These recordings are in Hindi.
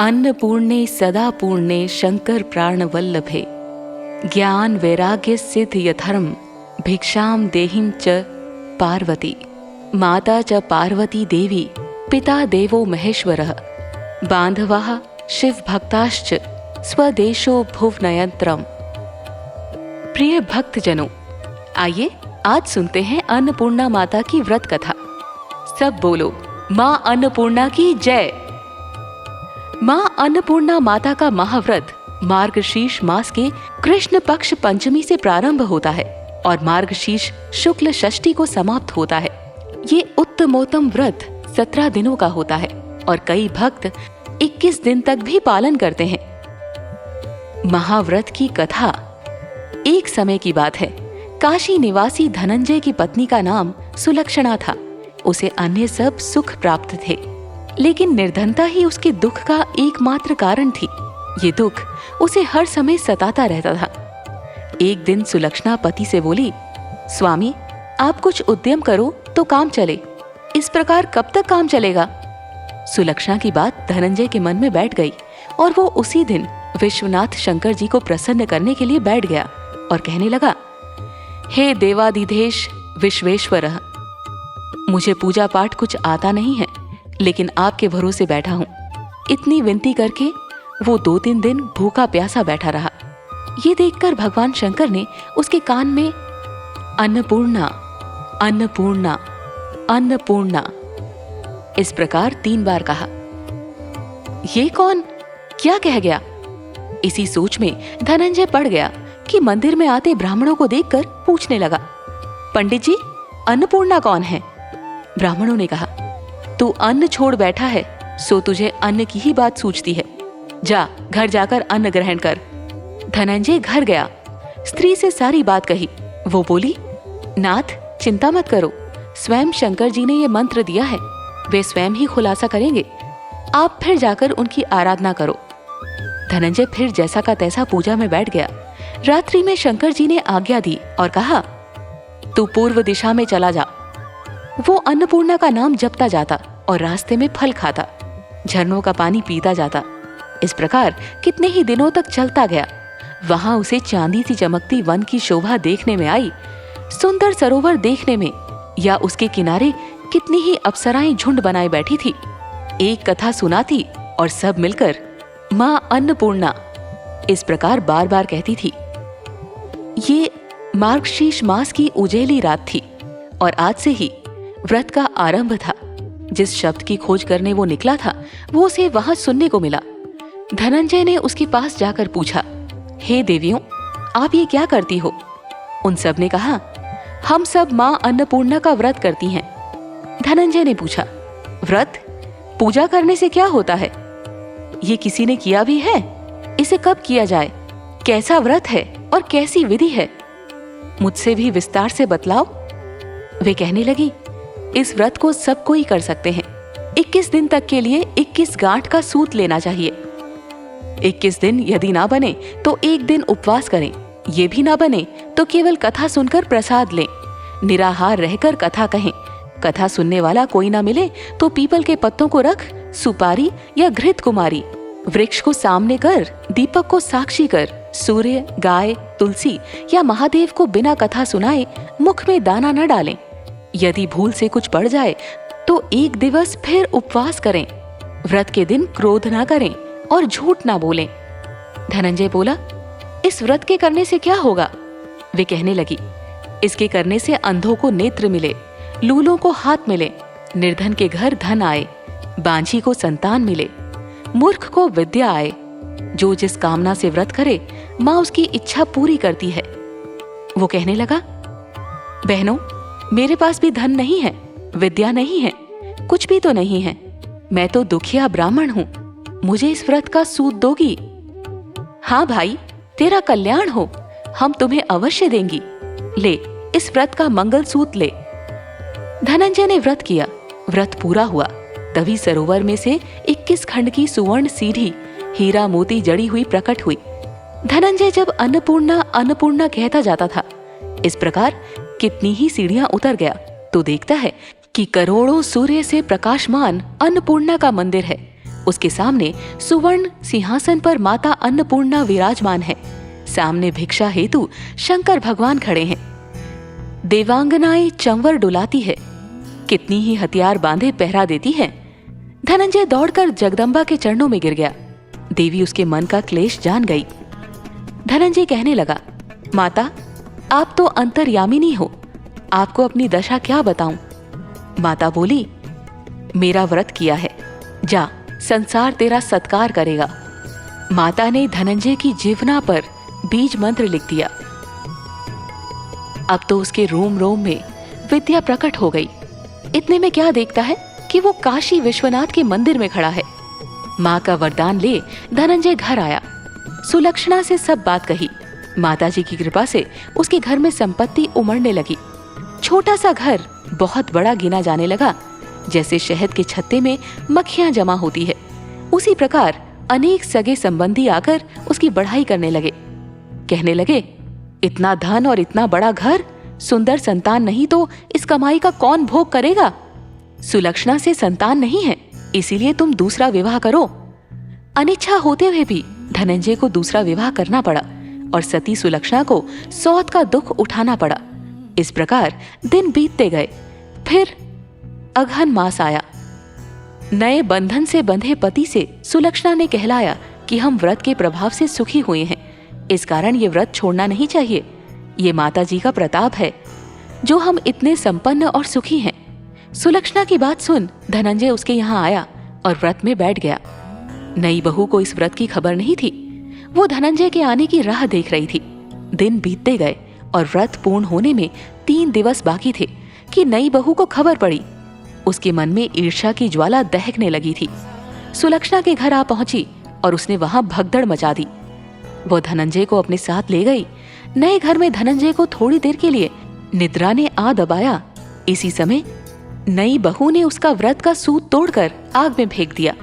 अन्नपूर्णे सदा पूर्णे शंकर प्राण वल्लभे ज्ञान वैराग्य सिद्ध यथर्म भिक्षाम देहिं च पार्वती। माता च पार्वती देवी पिता देवो महेश्वरः बांधवाः शिव भक्ताश्च स्वदेशो भुवनयंत्रम। प्रिय भक्तजनों, आइए आज सुनते हैं अन्नपूर्णा माता की व्रत कथा। सब बोलो मां अन्नपूर्णा की जय। मां अन्नपूर्णा माता का महाव्रत मार्गशीर्ष मास के कृष्ण पक्ष पंचमी से प्रारंभ होता है और मार्गशीर्ष शुक्ल षष्ठी को समाप्त होता है। ये उत्तमोत्तम व्रत 17 दिनों का होता है और कई भक्त 21 दिन तक भी पालन करते हैं। महाव्रत की कथा। एक समय की बात है, काशी निवासी धनंजय की पत्नी का नाम सुलक्षणा था। उसे अन्य सब सुख प्राप्त थे, लेकिन निर्धनता ही उसके दुख का एकमात्र कारण थी। ये दुख उसे हर समय सताता रहता था। एक दिन सुलक्षणा पति से बोली, स्वामी आप कुछ उद्यम करो तो काम चले, इस प्रकार कब तक काम चलेगा। सुलक्षणा की बात धनंजय के मन में बैठ गई और वो उसी दिन विश्वनाथ शंकर जी को प्रसन्न करने के लिए बैठ गया और कहने लगा, हे देवाधिदेश विश्वेश्वरः, मुझे पूजा पाठ कुछ आता नहीं है, लेकिन आपके भरोसे बैठा हूँ। इतनी विनती करके वो 2-3 दिन भूखा प्यासा बैठा रहा। ये देखकर भगवान शंकर ने उसके कान में अन्नपूर्णा अन्नपूर्णा अन्नपूर्णा इस प्रकार 3 बार कहा। ये कौन क्या कह गया? इसी सोच में धनंजय पड़ गया कि मंदिर में आते ब्राह्मणों को देखकर पूछने लगा, पंडित जी अन्नपूर्णा कौन है? ब्राह्मणों ने कहा, तू अन्न छोड़ बैठा है सो तुझे अन्न की ही बात सूझती है। जा घर जाकर अन्न ग्रहण कर। धनंजय घर गया, स्त्री से सारी बात कही। वो बोली, नाथ चिंता मत करो, स्वयं शंकर जी ने ये मंत्र दिया है, वे स्वयं ही खुलासा करेंगे। आप फिर जाकर उनकी आराधना करो। धनंजय फिर जैसा का तैसा पूजा में बैठ गया। रात्रि में शंकर जी ने आज्ञा दी और कहा, तू पूर्व दिशा में चला जा। वो अन्नपूर्णा का नाम जपता जाता और रास्ते में फल खाता, झरनों का पानी पीता जाता। इस प्रकार कितने ही दिनों तक चलता गया। वहां उसे चांदी सी चमकती वन की शोभा देखने में आई, सुंदर सरोवर देखने में, या उसके किनारे कितनी ही अप्सराएं झुंड बनाए बैठी थी। एक कथा सुनाती और सब मिलकर मां अन्नपूर्णा इस प्रकार बार बार कहती थी। ये मार्गशीर्ष मास की उजेली रात थी और आज से ही व्रत का आरंभ था। जिस शब्द की खोज करने वो निकला था वो उसे वहां सुनने को मिला। धनंजय ने उसके पास जाकर पूछा, हे देवियों आप ये क्या करती हो? उन सब ने कहा, हम सब मां अन्नपूर्णा का व्रत करती हैं। धनंजय ने पूछा, व्रत पूजा करने से क्या होता है? ये किसी ने किया भी है? इसे कब किया जाए? कैसा व्रत है और कैसी विधि है? मुझसे भी विस्तार से बतलाओ। वे कहने लगी, इस व्रत को सब कोई कर सकते हैं। 21 दिन तक के लिए 21 गांठ का सूत लेना चाहिए। 21 दिन यदि ना बने तो 1 दिन उपवास करें। ये भी ना बने तो केवल कथा सुनकर प्रसाद लें। निराहार रहकर कथा कहें। कथा सुनने वाला कोई ना मिले तो पीपल के पत्तों को रख, सुपारी या घृत कुमारी, वृक्ष को सामने कर, दीपक को साक्षी कर, सूर्य, गाय, तुलसी या महादेव को बिना कथा सुनाए मुख में दाना न डालें। यदि भूल से कुछ पड़ जाए तो 1 दिवस फिर उपवास करें। व्रत के दिन क्रोध ना करें और झूठ ना बोलें। धनंजय बोला, इस व्रत के करने से क्या होगा? वे कहने लगी, इसके करने से अंधों को नेत्र मिले, लूलों को हाथ मिले, निर्धन के घर धन आए, बांझी को संतान मिले, मूर्ख को विद्या आए। जो जिस कामना से व्रत करे माँ उसकी इच्छा पूरी करती है। वो कहने लगा, बहनों मेरे पास भी धन नहीं है, विद्या नहीं है, कुछ भी तो नहीं है। मैं तो दुखिया ब्राह्मण हूँ, मुझे इस व्रत का सूत दोगी? हाँ भाई, तेरा कल्याण हो, हम तुम्हें अवश्य देंगी। ले इस व्रत का मंगल सूत ले। धनंजय ने व्रत किया। व्रत पूरा हुआ तभी सरोवर में से 21 खंड की सुवर्ण सीढ़ी हीरा मोती जड़ी हुई प्रकट हुई। धनंजय जब अन्नपूर्णा अन्नपूर्णा कहता जाता था, इस प्रकार कितनी ही सीढ़ियां उतर गया तो देखता है कि करोड़ों सूर्य से प्रकाशमान अन्नपूर्णा का मंदिर है। उसके सामने सुवर्ण सिंहासन पर माता अन्नपूर्णा विराजमान है। सामने भिक्षा हेतु शंकर भगवान खड़े हैं। देवांगनाएं चंवर डुलाती है। कितनी ही हथियार बांधे पहरा देती है। धनंजय दौड़कर जगदम्बा के चरणों में गिर गया। देवी उसके मन का क्लेश जान गई। धनंजय कहने लगा, माता, आप तो अंतर्यामिनी हो, आपको अपनी दशा क्या बताऊं? माता बोली, मेरा व्रत किया है, जा, संसार तेरा सत्कार करेगा। माता ने धनंजय की जीवना पर बीज मंत्र लिख दिया। अब तो उसके रोम रोम में विद्या प्रकट हो गई। इतने में क्या देखता है कि वो काशी विश्वनाथ के मंदिर में खड़ा है। माँ का वरदान ले धनंजय घर आया। सुलक्षणा से सब बात कही। माताजी की कृपा से उसके घर में संपत्ति उमड़ने लगी। छोटा सा घर बहुत बड़ा गिना जाने लगा। जैसे शहद के छत्ते में मक्खियां जमा होती है, उसी प्रकार अनेक सगे संबंधी आकर उसकी बढ़ाई करने लगे। कहने लगे, इतना धन और इतना बड़ा घर, सुंदर संतान नहीं तो इस कमाई का कौन भोग करेगा? सुलक्षणा से संतान नहीं है, इसीलिए तुम दूसरा विवाह करो। अनिच्छा होते हुए भी धनंजय को दूसरा विवाह करना पड़ा और सती सुलक्षणा को सौत का दुख उठाना पड़ा। इस प्रकार दिन बीतते गए। फिर अगहन मास आया। नए बंधन से बंधे पति से सुलक्षणा ने कहलाया कि हम व्रत के प्रभाव से सुखी हुए हैं, इस कारण ये व्रत छोड़ना नहीं चाहिए। ये माता जी का प्रताप है जो हम इतने संपन्न और सुखी हैं। सुलक्षणा की बात सुन धनंजय उसके यहाँ आया और व्रत में बैठ गया। नई बहू को इस व्रत की खबर नहीं थी। वो धनंजय के आने की राह देख रही थी। दिन बीतते गए और व्रत पूर्ण होने में 3 दिवस बाकी थे कि नई बहू को खबर पड़ी। उसके मन में ईर्ष्या की ज्वाला दहकने लगी थी। सुलक्षणा के घर आ पहुंची और उसने वहां भगदड़ मचा दी। वो धनंजय को अपने साथ ले गई। नए घर में धनंजय को थोड़ी देर के लिए निद्रा ने आ दबाया। इसी समय नई बहू ने उसका व्रत का सूत तोड़कर आग में फेंक दिया।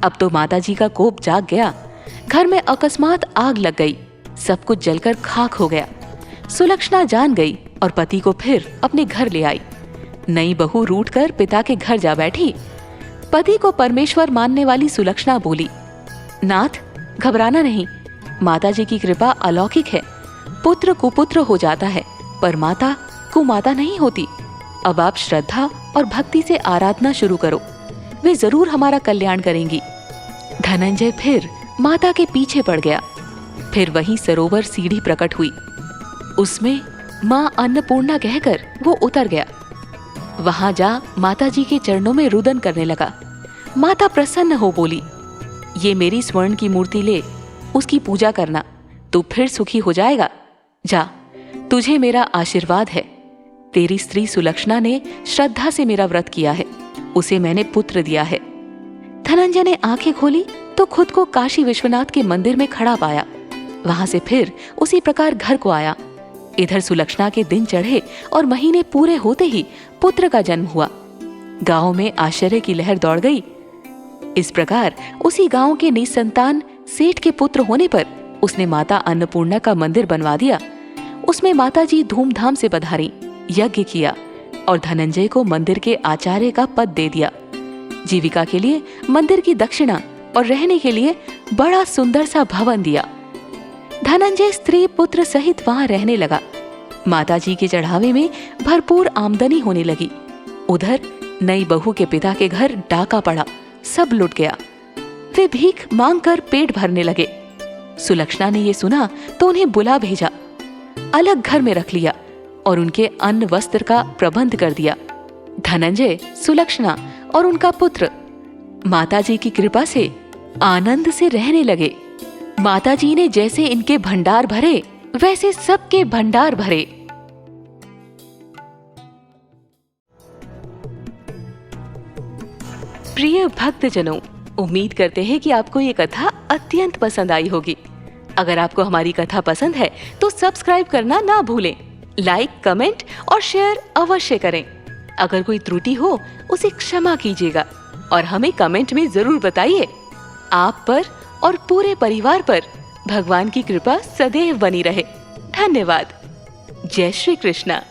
अब तो माताजी का कोप जाग गया। घर में अकस्मात आग लग गई। सब कुछ जलकर खाक हो गया। सुलक्षणा जान गई और पति को फिर अपने घर ले आई। नई बहू रूठकर पिता के घर जा बैठी। पति को परमेश्वर मानने वाली सुलक्षणा बोली, नाथ, घबराना नहीं, माताजी की कृपा अलौकिक है। पुत्र कुपुत्र हो जाता है पर माता कुमाता नहीं होती। अब आप श्रद्धा और भक्ति से आराधना शुरू करो, वे जरूर हमारा कल्याण करेंगी। धनंजय फिर माता के पीछे पड़ गया। फिर वहीं सरोवर सीढ़ी प्रकट हुई। उसमें माँ अन्नपूर्णा कहकर वो उतर गया। वहां जा माताजी के चरणों में रुदन करने लगा। माता प्रसन्न हो बोली, ये मेरी स्वर्ण की मूर्ति ले, उसकी पूजा करना, तू फिर सुखी हो जाएगा। जा, तुझे मेरा आशीर्वाद है। तेरी स्त्री सुलक्षणा ने श्रद्धा से मेरा व्रत किया है, उसे मैंने पुत्र दिया है। धनंजय ने आंखें खोली तो खुद को काशी विश्वनाथ के मंदिर में खड़ा पाया। वहां से फिर उसी प्रकार घर को आया। इधर सुलक्षणा के दिन चढ़े और महीने पूरे होते ही पुत्र का जन्म हुआ। गांव में आश्चर्य की लहर दौड़ गई। इस प्रकार उसी गांव के निसंतान सेठ के पुत्र होने पर उसने माता अन्नपूर्णा का मंदिर बनवा दिया। उसमें माताजी धूमधाम से पधारी, यज्ञ किया और धनंजय को मंदिर के आचार्य का पद दे दिया। जीविका के लिए मंदिर की दक्षिणा और रहने के लिए बड़ा सुंदर सा भवन दिया। धनंजय स्त्री पुत्र सहित वहां रहने लगा। माताजी के चढ़ावे में भरपूर आमदनी होने लगी। उधर नई बहू के पिता के घर डाका पड़ा, सब लुट गया। वे भीख मांगकर पेट भरने लगे। सुलक्षणा ने ये सुना तो उन्हें बुला भेजा, अलग घर में रख लिया और उनके अन्न वस्त्र का प्रबंध कर दिया। धनंजय, सुलक्षणा और उनका पुत्र माताजी की कृपा से आनंद से रहने लगे। माताजी ने जैसे इनके भंडार भरे वैसे सबके भंडार भरे। प्रिय भक्तजनों, उम्मीद करते हैं कि आपको ये कथा अत्यंत पसंद आई होगी। अगर आपको हमारी कथा पसंद है तो सब्सक्राइब करना ना भूलें, लाइक, कमेंट और शेयर अवश्य करें। अगर कोई त्रुटि हो उसे क्षमा कीजिएगा और हमें कमेंट में जरूर बताइए। आप पर और पूरे परिवार पर भगवान की कृपा सदैव बनी रहे। धन्यवाद। जय श्री कृष्णा।